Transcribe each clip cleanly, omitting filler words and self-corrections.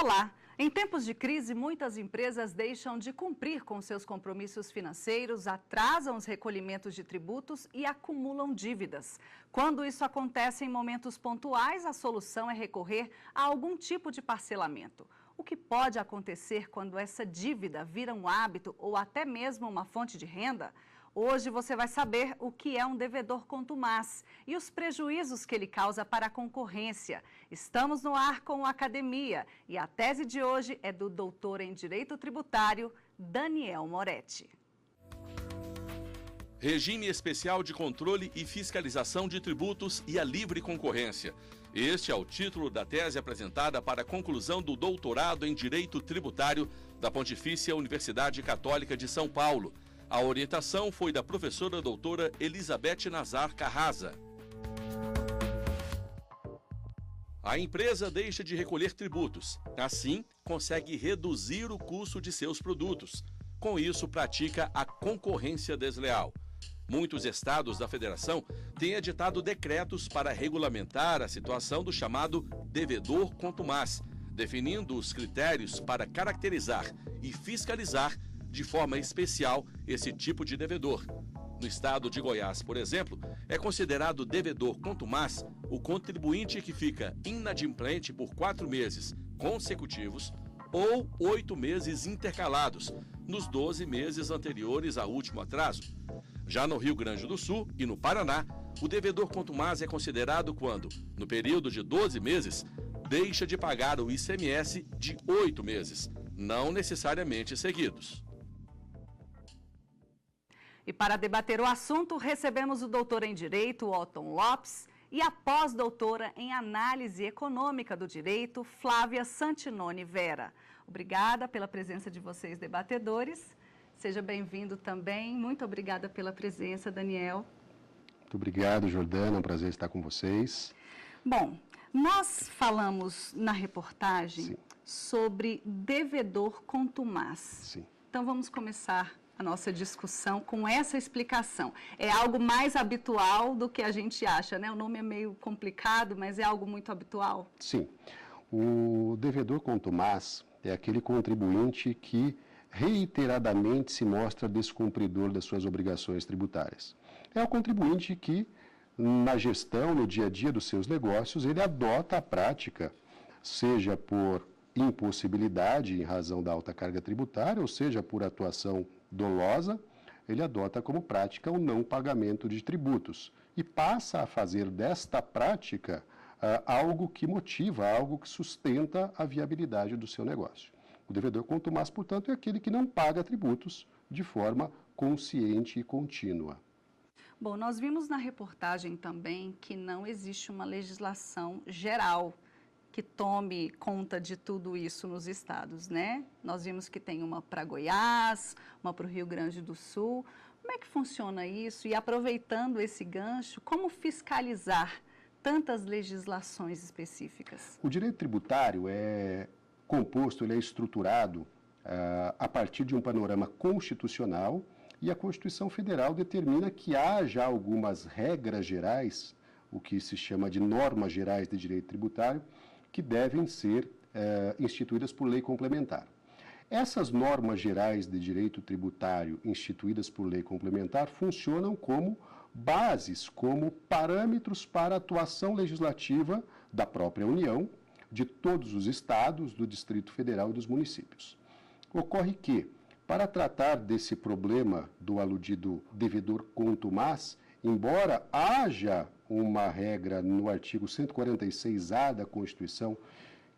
Olá! Em tempos de crise, muitas empresas deixam de cumprir com seus compromissos financeiros, atrasam os recolhimentos de tributos e acumulam dívidas. Quando isso acontece em momentos pontuais, a solução é recorrer a algum tipo de parcelamento. O que pode acontecer quando essa dívida vira um hábito ou até mesmo uma fonte de renda? Hoje você vai saber o que é um devedor contumaz e os prejuízos que ele causa para a concorrência. Estamos no ar com a Academia e a tese de hoje é do doutor em Direito Tributário, Daniel Moretti. Regime Especial de Controle e Fiscalização de Tributos e a Livre Concorrência. Este é o título da tese apresentada para a conclusão do doutorado em Direito Tributário da Pontifícia Universidade Católica de São Paulo. A orientação foi da professora doutora Elizabeth Nazar Carraza. A empresa deixa de recolher tributos. Assim, consegue reduzir o custo de seus produtos. Com isso, pratica a concorrência desleal. Muitos estados da federação têm editado decretos para regulamentar a situação do chamado devedor contumaz, definindo os critérios para caracterizar e fiscalizar de forma especial esse tipo de devedor. No estado de Goiás, por exemplo, é considerado devedor contumaz o contribuinte que fica inadimplente por 4 meses consecutivos ou 8 meses intercalados, nos 12 meses anteriores ao último atraso. Já no Rio Grande do Sul e no Paraná, o devedor contumaz é considerado quando, no período de 12 meses, deixa de pagar o ICMS de 8 meses, não necessariamente seguidos. E para debater o assunto, recebemos o doutor em Direito, Otton Lopes, e a pós-doutora em Análise Econômica do Direito, Flávia Santinoni Vera. Obrigada pela presença de vocês, debatedores. Seja bem-vindo também. Muito obrigada pela presença, Daniel. Muito obrigado, Jordana. É um prazer estar com vocês. Bom, nós falamos na reportagem Sim. sobre devedor contumaz. Sim. Então vamos começar a nossa discussão com essa explicação. É algo mais habitual do que a gente acha, né? O nome é meio complicado, mas é algo muito habitual. Sim. O devedor contumaz é aquele contribuinte que reiteradamente se mostra descumpridor das suas obrigações tributárias. É o contribuinte que, na gestão, no dia a dia dos seus negócios, ele adota a prática, seja por impossibilidade em razão da alta carga tributária, ou seja, por atuação dolosa, ele adota como prática o não pagamento de tributos e passa a fazer desta prática algo que motiva, algo que sustenta a viabilidade do seu negócio. O devedor contumaz, portanto, é aquele que não paga tributos de forma consciente e contínua. Bom, nós vimos na reportagem também que não existe uma legislação geral que tome conta de tudo isso nos estados, né? Nós vimos que tem uma para Goiás, uma para o Rio Grande do Sul. Como é que funciona isso? E aproveitando esse gancho, como fiscalizar tantas legislações específicas? O direito tributário é composto, ele é estruturado a partir de um panorama constitucional e a Constituição Federal determina que haja algumas regras gerais, o que se chama de normas gerais de direito tributário, que devem ser instituídas por lei complementar. Essas normas gerais de direito tributário instituídas por lei complementar funcionam como bases, como parâmetros para a atuação legislativa da própria União, de todos os estados, do Distrito Federal e dos municípios. Ocorre que, para tratar desse problema do aludido devedor contumaz, embora haja uma regra no artigo 146-A da Constituição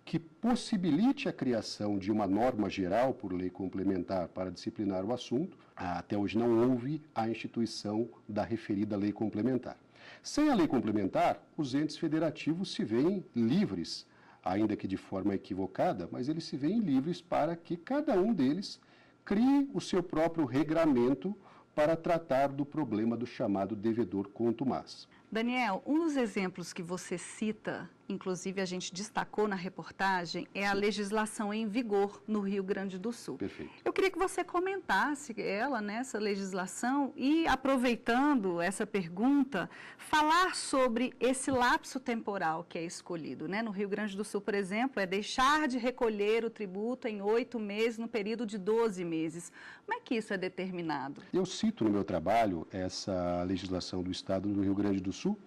que possibilite a criação de uma norma geral por lei complementar para disciplinar o assunto, até hoje não houve a instituição da referida lei complementar. Sem a lei complementar, os entes federativos se veem livres, ainda que de forma equivocada, mas eles se veem livres para que cada um deles crie o seu próprio regramento para tratar do problema do chamado devedor contumaz. Daniel, um dos exemplos que você cita inclusive a gente destacou na reportagem, é a legislação em vigor no Rio Grande do Sul. Perfeito. Eu queria que você comentasse ela, nessa legislação, e aproveitando essa pergunta, falar sobre esse lapso temporal que é escolhido, né? No Rio Grande do Sul, por exemplo, é deixar de recolher o tributo em 8 meses no período de 12 meses. Como é que isso é determinado? Eu cito no meu trabalho essa legislação do Estado do Rio Grande do Sul,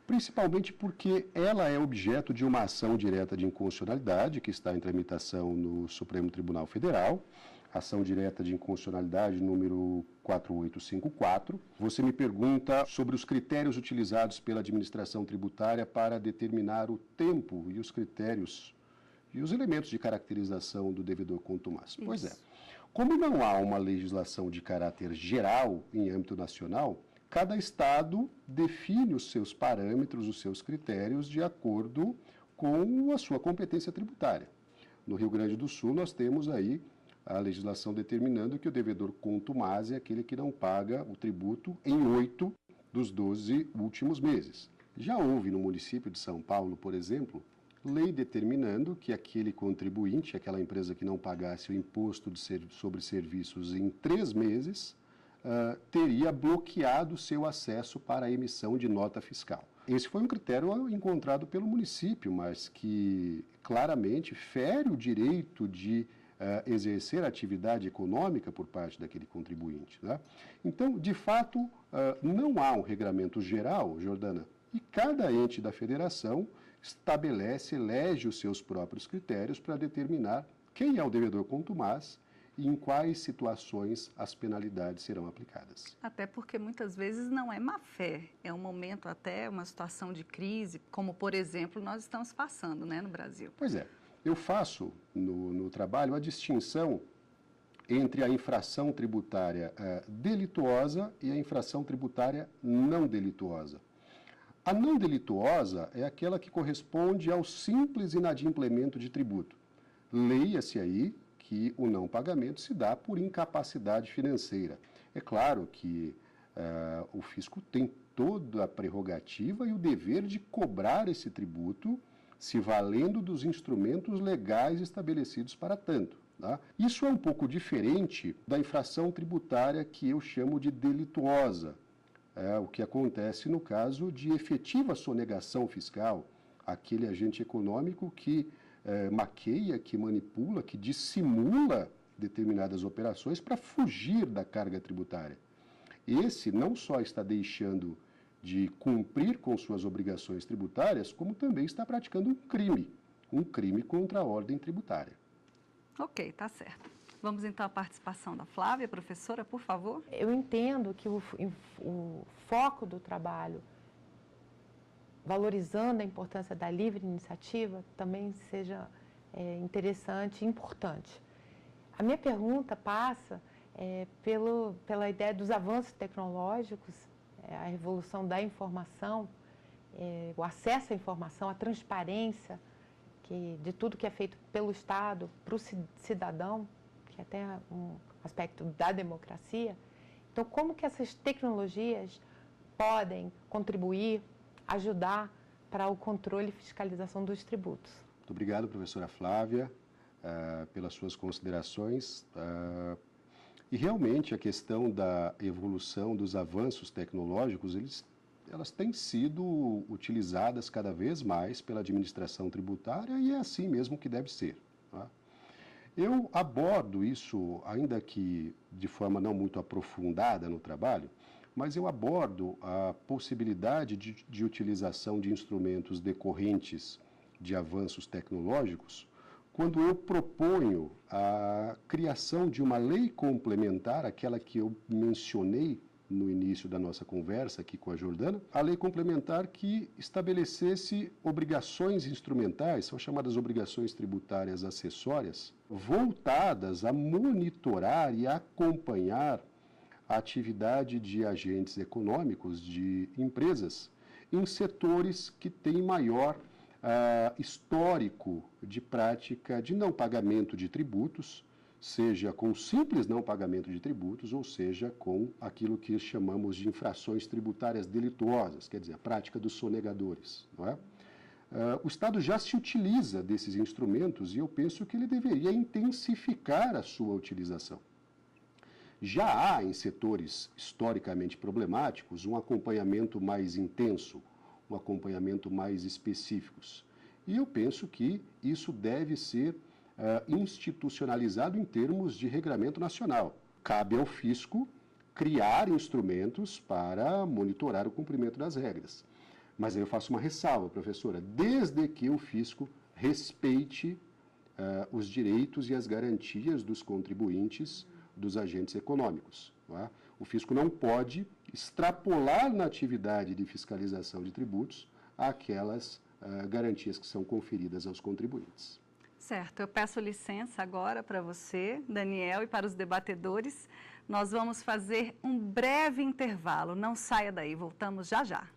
principalmente porque ela é objeto de uma ação direta de inconstitucionalidade que está em tramitação no Supremo Tribunal Federal, ação direta de inconstitucionalidade número 4854. Você me pergunta sobre os critérios utilizados pela administração tributária para determinar o tempo e os critérios e os elementos de caracterização do devedor contumaz. Pois é. Como não há uma legislação de caráter geral em âmbito nacional, cada estado define os seus parâmetros, os seus critérios de acordo com a sua competência tributária. No Rio Grande do Sul, nós temos aí a legislação determinando que o devedor contumaz é aquele que não paga o tributo em 8 dos 12 últimos meses. Já houve no município de São Paulo, por exemplo, lei determinando que aquele contribuinte, aquela empresa que não pagasse o imposto sobre serviços em 3 meses, teria bloqueado seu acesso para a emissão de nota fiscal. Esse foi um critério encontrado pelo município, mas que claramente fere o direito de exercer atividade econômica por parte daquele contribuinte, né? Então, de fato, não há um regramento geral, Jordana, e cada ente da federação estabelece, elege os seus próprios critérios para determinar quem é o devedor contumaz e em quais situações as penalidades serão aplicadas. Até porque muitas vezes não é má fé, é um momento até, uma situação de crise, como por exemplo nós estamos passando, né, no Brasil. Pois é, eu faço no trabalho a distinção entre a infração tributária delituosa e a infração tributária não delituosa. A não delituosa é aquela que corresponde ao simples inadimplemento de tributo. Leia-se aí que o não pagamento se dá por incapacidade financeira. É claro que o fisco tem toda a prerrogativa e o dever de cobrar esse tributo se valendo dos instrumentos legais estabelecidos para tanto. Tá? Isso é um pouco diferente da infração tributária que eu chamo de delituosa. É o que acontece no caso de efetiva sonegação fiscal, aquele agente econômico que maqueia, que manipula, que dissimula determinadas operações para fugir da carga tributária. Esse não só está deixando de cumprir com suas obrigações tributárias, como também está praticando um crime contra a ordem tributária. Ok, tá certo. Vamos então à participação da Flávia, professora, por favor. Eu entendo que o foco do trabalho, valorizando a importância da livre iniciativa, também seja interessante e importante. A minha pergunta passa pela ideia dos avanços tecnológicos, a revolução da informação, o acesso à informação, a transparência de tudo que é feito pelo Estado para o cidadão, que é até um aspecto da democracia. Então, como que essas tecnologias podem contribuir, ajudar para o controle e fiscalização dos tributos? Muito obrigado, professora Flávia, pelas suas considerações. E realmente a questão da evolução dos avanços tecnológicos, elas têm sido utilizadas cada vez mais pela administração tributária e é assim mesmo que deve ser. Tá? Eu abordo isso, ainda que de forma não muito aprofundada no trabalho, mas eu abordo a possibilidade de utilização de instrumentos decorrentes de avanços tecnológicos quando eu proponho a criação de uma lei complementar, aquela que eu mencionei no início da nossa conversa aqui com a Jordana, a lei complementar que estabelecesse obrigações instrumentais, são chamadas obrigações tributárias acessórias, voltadas a monitorar e acompanhar a atividade de agentes econômicos, de empresas, em setores que têm maior histórico de prática de não pagamento de tributos, seja com simples não pagamento de tributos, ou seja com aquilo que chamamos de infrações tributárias delituosas, quer dizer, a prática dos sonegadores. Não é? O Estado já se utiliza desses instrumentos e eu penso que ele deveria intensificar a sua utilização. Já há, em setores historicamente problemáticos, um acompanhamento mais intenso, um acompanhamento mais específicos. E eu penso que isso deve ser institucionalizado em termos de regramento nacional. Cabe ao fisco criar instrumentos para monitorar o cumprimento das regras. Mas aí eu faço uma ressalva, professora, desde que o fisco respeite os direitos e as garantias dos contribuintes, dos agentes econômicos. Não é? O fisco não pode extrapolar na atividade de fiscalização de tributos aquelas garantias que são conferidas aos contribuintes. Certo, eu peço licença agora para você, Daniel, e para os debatedores. Nós vamos fazer um breve intervalo. Não saia daí, voltamos já já.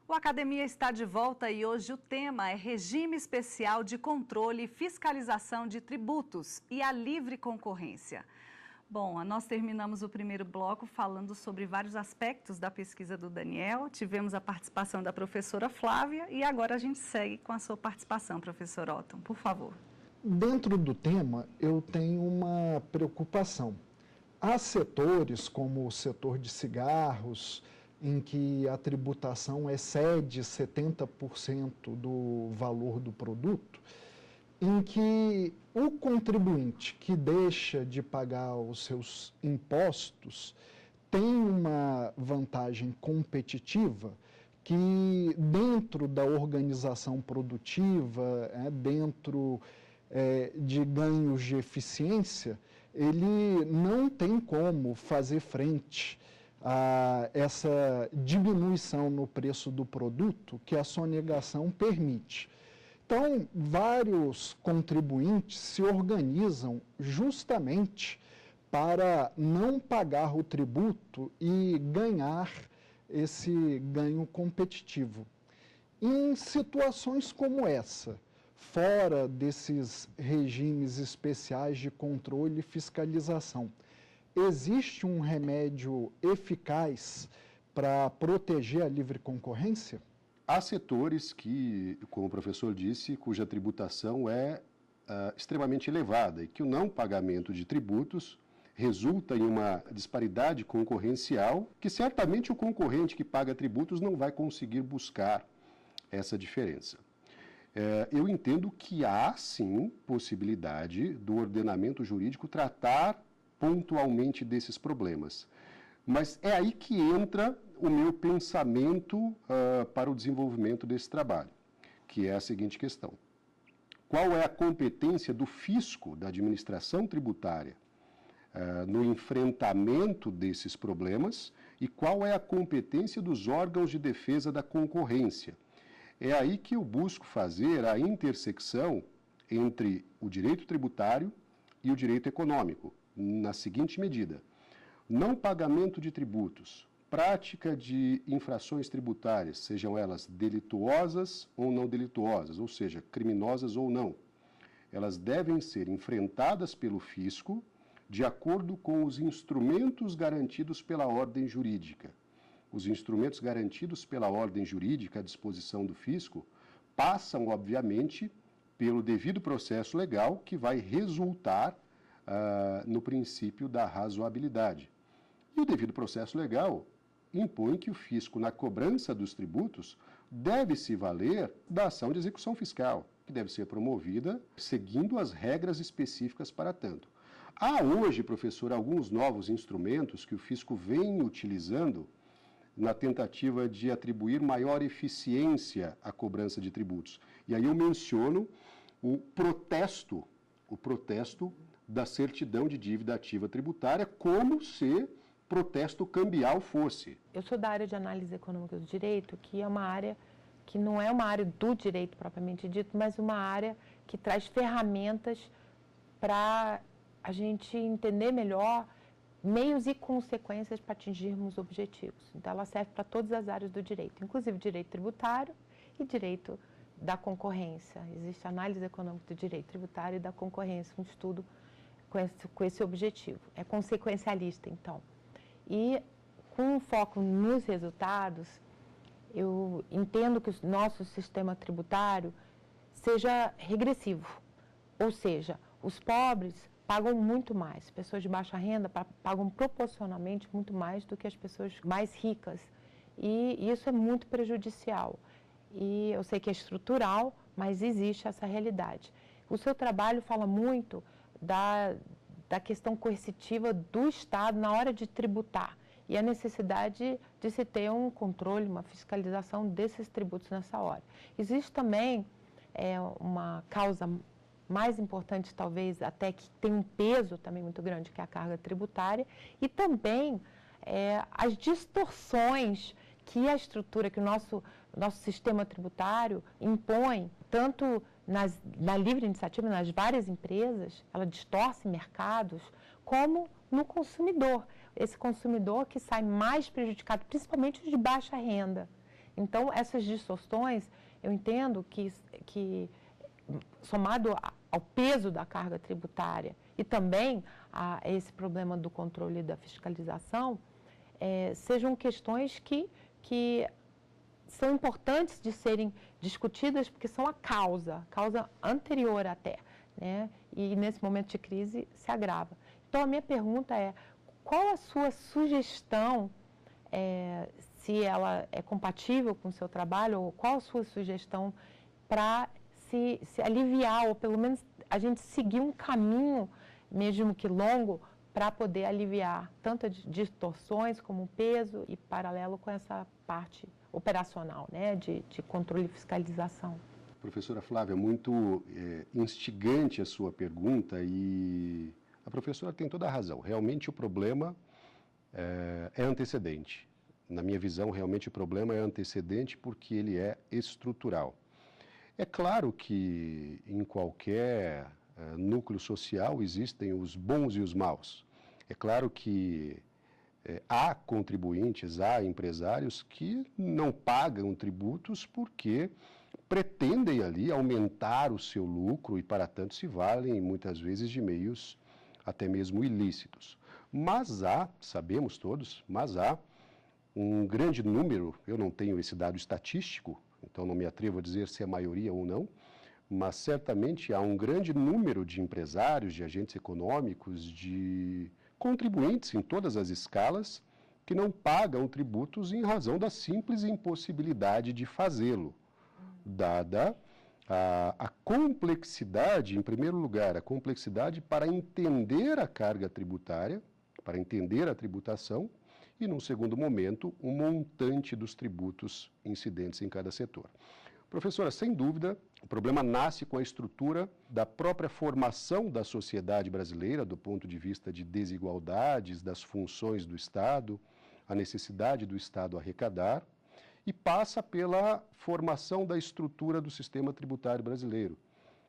O Academia está de volta e hoje o tema é Regime Especial de Controle e Fiscalização de Tributos e a Livre Concorrência. Bom, nós terminamos o primeiro bloco falando sobre vários aspectos da pesquisa do Daniel, tivemos a participação da professora Flávia e agora a gente segue com a sua participação, professor Otton, por favor. Dentro do tema, eu tenho uma preocupação. Há setores, como o setor de cigarros, em que a tributação excede 70% do valor do produto, em que o contribuinte que deixa de pagar os seus impostos tem uma vantagem competitiva que, dentro da organização produtiva, dentro de ganhos de eficiência, ele não tem como fazer frente a essa diminuição no preço do produto que a sonegação permite. Então, vários contribuintes se organizam justamente para não pagar o tributo e ganhar esse ganho competitivo. Em situações como essa, fora desses regimes especiais de controle e fiscalização, existe um remédio eficaz para proteger a livre concorrência? Há setores que, como o professor disse, cuja tributação é extremamente elevada e que o não pagamento de tributos resulta em uma disparidade concorrencial que certamente o concorrente que paga tributos não vai conseguir buscar essa diferença. Eu entendo que há, sim, possibilidade do ordenamento jurídico tratar pontualmente desses problemas. Mas é aí que entra o meu pensamento para o desenvolvimento desse trabalho, que é a seguinte questão. Qual é a competência do fisco, da administração tributária, no enfrentamento desses problemas e qual é a competência dos órgãos de defesa da concorrência? É aí que eu busco fazer a intersecção entre o direito tributário e o direito econômico, na seguinte medida: não pagamento de tributos, prática de infrações tributárias, sejam elas delituosas ou não delituosas, ou seja, criminosas ou não, elas devem ser enfrentadas pelo fisco de acordo com os instrumentos garantidos pela ordem jurídica. Os instrumentos garantidos pela ordem jurídica à disposição do fisco passam, obviamente, pelo devido processo legal que vai resultar no princípio da razoabilidade. E o devido processo legal impõe que o fisco, na cobrança dos tributos, deve se valer da ação de execução fiscal, que deve ser promovida seguindo as regras específicas para tanto. Há hoje, professor, alguns novos instrumentos que o fisco vem utilizando na tentativa de atribuir maior eficiência à cobrança de tributos. E aí eu menciono o protesto da certidão de dívida ativa tributária, como se protesto cambial fosse. Eu sou da área de análise econômica do direito, que é uma área que não é uma área do direito propriamente dito, mas uma área que traz ferramentas para a gente entender melhor meios e consequências para atingirmos objetivos. Então, ela serve para todas as áreas do direito, inclusive direito tributário e direito da concorrência. Existe análise econômica do direito tributário e da concorrência, um estudo com esse objetivo. É consequencialista, então. E com foco nos resultados, eu entendo que o nosso sistema tributário seja regressivo. Ou seja, os pobres pagam muito mais, pessoas de baixa renda pagam proporcionalmente muito mais do que as pessoas mais ricas. E isso é muito prejudicial. E eu sei que é estrutural, mas existe essa realidade. O seu trabalho fala muito da questão coercitiva do Estado na hora de tributar e a necessidade de se ter um controle, uma fiscalização desses tributos nessa hora. Existe também uma causa mais importante, talvez, até que tem um peso também muito grande, que é a carga tributária, e também as distorções que a estrutura, que o nosso sistema tributário impõe, tanto na livre iniciativa, nas várias empresas, ela distorce mercados, como no consumidor. Esse consumidor que sai mais prejudicado, principalmente os de baixa renda. Então, essas distorções, eu entendo que somado ao peso da carga tributária e também a esse problema do controle e da fiscalização, sejam questões que são importantes de serem discutidas porque são a causa anterior até, né? E nesse momento de crise se agrava. Então, a minha pergunta é, qual a sua sugestão, se ela é compatível com o seu trabalho, ou qual a sua sugestão para se aliviar, ou pelo menos a gente seguir um caminho, mesmo que longo, para poder aliviar tanto as distorções como o peso e paralelo com essa parte operacional, né, de controle e fiscalização. Professora Flávia, muito instigante a sua pergunta e a professora tem toda a razão. Realmente o problema é antecedente. Na minha visão, realmente o problema é antecedente porque ele é estrutural. É claro que em qualquer núcleo social existem os bons e os maus. É claro que há contribuintes, há empresários que não pagam tributos porque pretendem ali aumentar o seu lucro e, para tanto, se valem muitas vezes de meios até mesmo ilícitos. Mas há, sabemos todos, mas há um grande número, eu não tenho esse dado estatístico, então não me atrevo a dizer se é maioria ou não, mas certamente há um grande número de empresários, de agentes econômicos, de contribuintes em todas as escalas que não pagam tributos em razão da simples impossibilidade de fazê-lo, dada a complexidade, em primeiro lugar, a complexidade para entender a carga tributária, para entender a tributação, e, num segundo momento, o montante dos tributos incidentes em cada setor. Professora, sem dúvida, o problema nasce com a estrutura da própria formação da sociedade brasileira, do ponto de vista de desigualdades, das funções do Estado, a necessidade do Estado arrecadar, e passa pela formação da estrutura do sistema tributário brasileiro.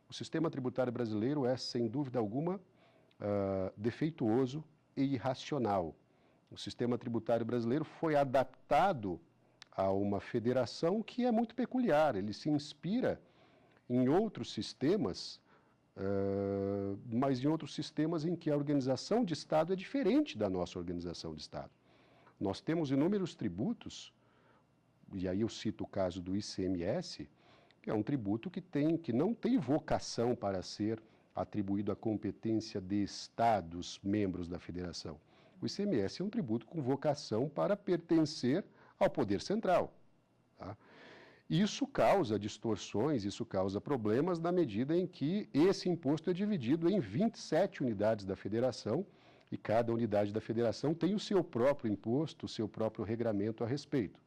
O sistema tributário brasileiro é, sem dúvida alguma, defeituoso e irracional. O sistema tributário brasileiro foi adaptado a uma federação que é muito peculiar. Ele se inspira em outros sistemas, mas em outros sistemas em que a organização de Estado é diferente da nossa organização de Estado. Nós temos inúmeros tributos, e aí eu cito o caso do ICMS, que é um tributo que não tem vocação para ser atribuído à competência de Estados membros da federação. O ICMS é um tributo com vocação para pertencer ao poder central. Tá? Isso causa distorções, isso causa problemas na medida em que esse imposto é dividido em 27 unidades da federação e cada unidade da federação tem o seu próprio imposto, o seu próprio regramento a respeito.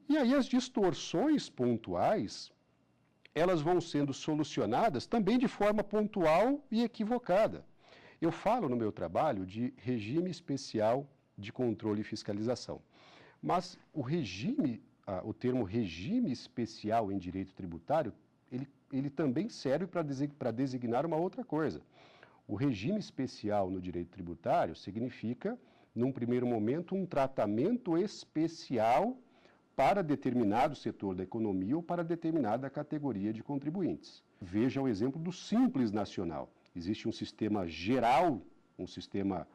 E aí as distorções pontuais, elas vão sendo solucionadas também de forma pontual e equivocada. Eu falo no meu trabalho de regime especial de controle e fiscalização. Mas o termo regime especial em direito tributário, ele também serve para designar uma outra coisa. O regime especial no direito tributário significa, num primeiro momento, um tratamento especial para determinado setor da economia ou para determinada categoria de contribuintes. Veja o exemplo do Simples Nacional. Existe um sistema geral, um sistema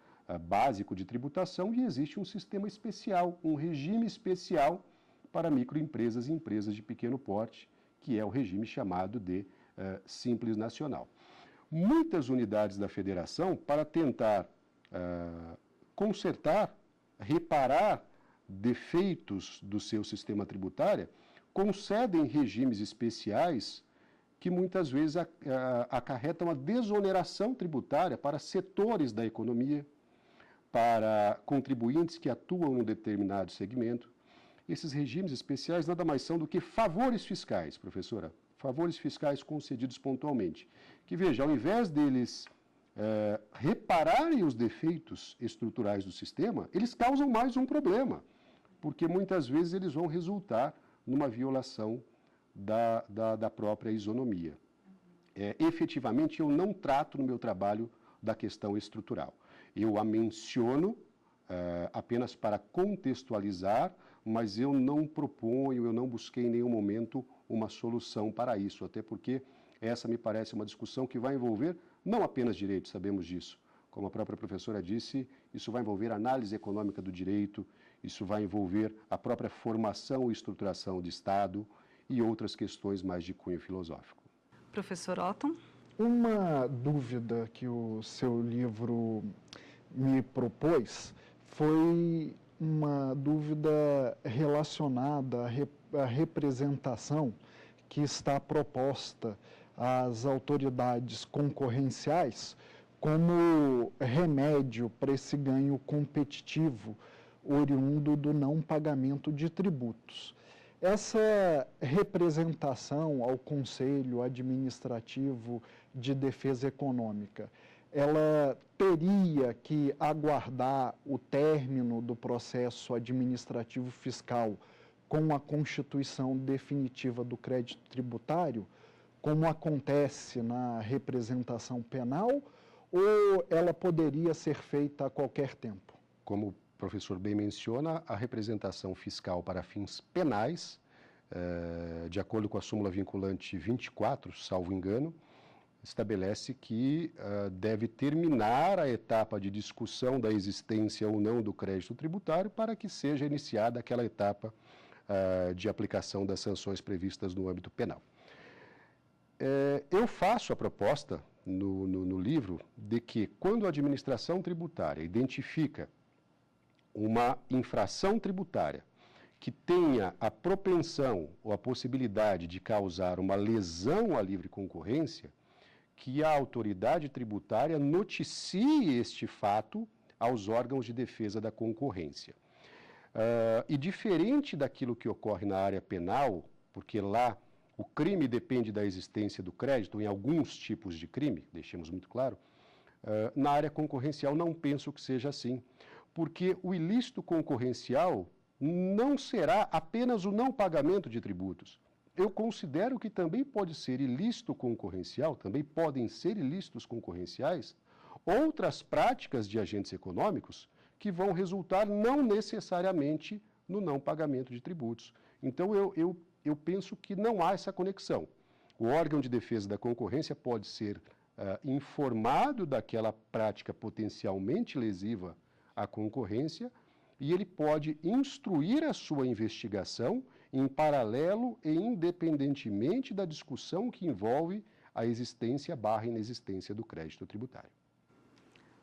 básico de tributação e existe um sistema especial, um regime especial para microempresas e empresas de pequeno porte, que é o regime chamado de Simples Nacional. Muitas unidades da federação, para tentar consertar, reparar defeitos do seu sistema tributário, concedem regimes especiais que muitas vezes acarretam a desoneração tributária para setores da economia, para contribuintes que atuam num determinado segmento. Esses regimes especiais nada mais são do que favores fiscais, professora, favores fiscais concedidos pontualmente, que, veja, ao invés deles repararem os defeitos estruturais do sistema, eles causam mais um problema, porque muitas vezes eles vão resultar numa violação da própria isonomia. Efetivamente, eu não trato no meu trabalho da questão estrutural. Eu a menciono apenas para contextualizar, mas eu não proponho, eu não busquei em nenhum momento uma solução para isso, até porque essa me parece uma discussão que vai envolver não apenas direito, sabemos disso. Como a própria professora disse, isso vai envolver análise econômica do direito, isso vai envolver a própria formação e estruturação de Estado e outras questões mais de cunho filosófico. Professor Otton? Uma dúvida que o seu livro me propôs foi uma dúvida relacionada à representação que está proposta às autoridades concorrenciais como remédio para esse ganho competitivo oriundo do não pagamento de tributos. Essa representação ao Conselho Administrativo de Defesa Econômica, ela teria que aguardar o término do processo administrativo fiscal com a constituição definitiva do crédito tributário, como acontece na representação penal, ou ela poderia ser feita a qualquer tempo? Como o professor bem menciona, a representação fiscal para fins penais, de acordo com a súmula vinculante 24, salvo engano, estabelece que deve terminar a etapa de discussão da existência ou não do crédito tributário para que seja iniciada aquela etapa de aplicação das sanções previstas no âmbito penal. Eu faço a proposta no livro de que, quando a administração tributária identifica uma infração tributária que tenha a propensão ou a possibilidade de causar uma lesão à livre concorrência, que a autoridade tributária noticie este fato aos órgãos de defesa da concorrência. E diferente daquilo que ocorre na área penal, porque lá o crime depende da existência do crédito, em alguns tipos de crime, deixemos muito claro, na área concorrencial não penso que seja assim, porque o ilícito concorrencial não será apenas o não pagamento de tributos. Eu considero que também pode ser ilícito concorrencial, também podem ser ilícitos concorrenciais, outras práticas de agentes econômicos que vão resultar não necessariamente no não pagamento de tributos. Então, eu penso que não há essa conexão. O órgão de defesa da concorrência pode ser informado daquela prática potencialmente lesiva à concorrência e ele pode instruir a sua investigação em paralelo e independentemente da discussão que envolve a existência / inexistência do crédito tributário.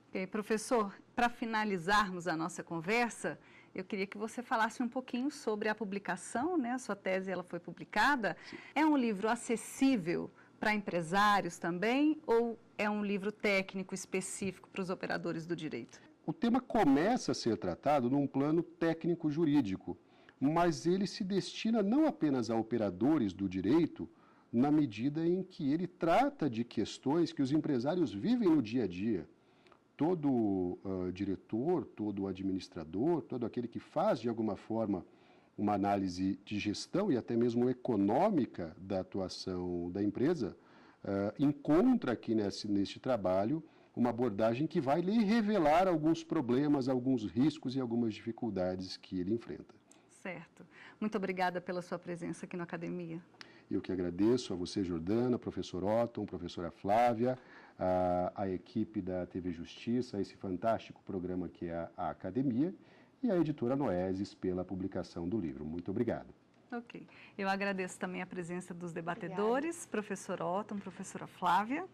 Ok, professor, para finalizarmos a nossa conversa, eu queria que você falasse um pouquinho sobre a publicação, né? A sua tese ela foi publicada. Sim. É um livro acessível para empresários também ou é um livro técnico específico para os operadores do direito? O tema começa a ser tratado num plano técnico-jurídico, mas ele se destina não apenas a operadores do direito, na medida em que ele trata de questões que os empresários vivem no dia a dia. Todo diretor, todo administrador, todo aquele que faz, de alguma forma, uma análise de gestão e até mesmo econômica da atuação da empresa, encontra aqui neste trabalho uma abordagem que vai lhe revelar alguns problemas, alguns riscos e algumas dificuldades que ele enfrenta. Certo. Muito obrigada pela sua presença aqui na Academia. Eu que agradeço a você, Jordana, professor Otton, professora Flávia, a equipe da TV Justiça, esse fantástico programa que é a Academia, e a editora Noesis pela publicação do livro. Muito obrigado. Ok. Eu agradeço também a presença dos debatedores, professor Otton, professora Flávia.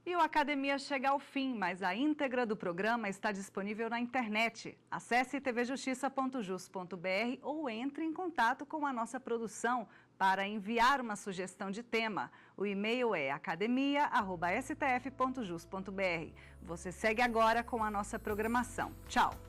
E o Academia chega ao fim, mas a íntegra do programa está disponível na internet. Acesse tvjustiça.jus.br ou entre em contato com a nossa produção para enviar uma sugestão de tema. O e-mail é academia@stf.jus.br. Você segue agora com a nossa programação. Tchau!